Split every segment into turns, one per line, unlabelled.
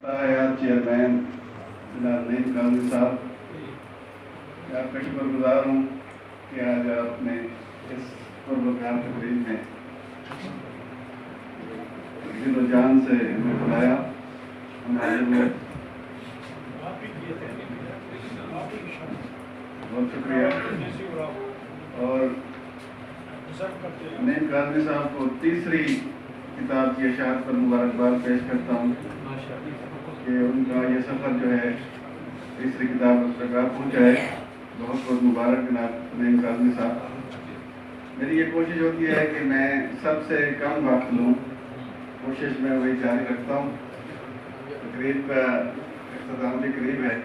Chairman جناب نعیم قاضی صاحب، میں آپ کا شکر گزار ہوں کہ آج آپ نے اس پروگرام تقریب میں دل و جان سے ہمیں بلایا. ہمارے لیے بہت شکریہ. اور نعیم قاضی صاحب کو تیسری کتاب کی اشاعت پر مبارکباد پیش کرتا ہوں کہ ان کا یہ سفر جو ہے تیسری کتاب اس تک پہنچا ہے. بہت بہت مبارک جناب نعیم قاضی صاحب. میری یہ کوشش ہوتی ہے کہ میں سب سے کم وقت لوں، کوشش میں وہی جاری رکھتا ہوں. تقریب کا اختتام بھی قریب ہے.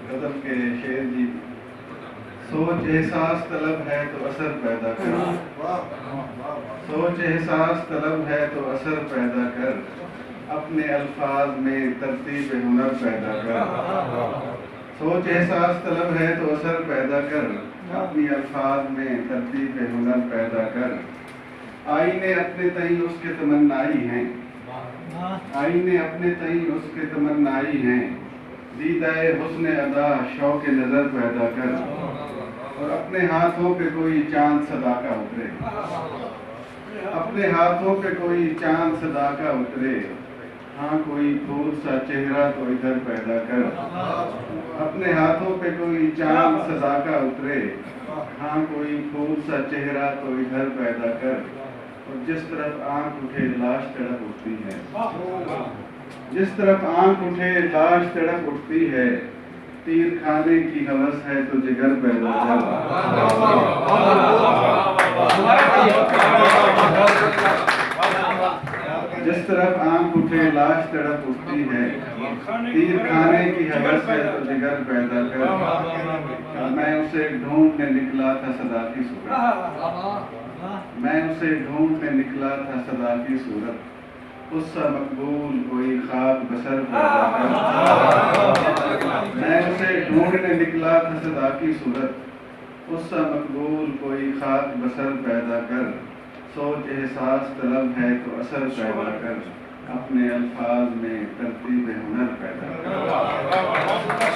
غزل کے شعر جی: سوچ احساس طلب ہے تو اثر پیدا کر، سوچ احساس طلب ہے تو اثر پیدا کر، اپنے الفاظ میں ترتیب ہنر پیدا کر. سوچ احساس طلب ہے تو اثر پیدا کر، اپنی الفاظ میں ترتیب ہنر پیدا کر. آئینے اپنے تئیں اس کے تمنائی ہیں، آئینے اپنے تئیں اس کے تمنائی ہیں، دیدہ حسن ادا شوق نظر پیدا کر، اور اپنے ہاتھوں پہ کوئی چاند صدا کا اترے، اپنے ہاتھوں پہ کوئی چاند صدا کا اترے، ہاں کوئی پھول سا چہرہ تو ادھر پیدا کر. اپنے ہاتھوں پہ کوئی چاند صدا کا اترے، ہاں کوئی پھول سا چہرہ تو ادھر پیدا کر. اور جس طرف آنکھ اٹھے لاش تڑپ اٹھتی ہے، جس طرف آنکھ اٹھے لاش تڑپ اٹھتی ہے، تیر کھانے کی ہوس ہے تو جگر پیدا کر. جس طرف آنکھ اٹھے لاش تڑپ اٹھتی ہے، تیر کھانے کی ہوس ہے تو جگر پیدا کر. میں اسے ڈھونڈنے نکلا تھا صدا کی صورت، میں اسے ڈھونڈنے نکلا تھا صدا کی صورت، اس سا مقبول کوئی خاک بسر پیدا کر. میں اسے ڈھونڈنے نکلا تھا صدا کی صورت، اس سا مقبول کوئی خاک بسر پیدا کر. سوچ احساس طلب ہے تو اثر پیدا کر، اپنے الفاظ میں ترتیب ہنر پیدا کر.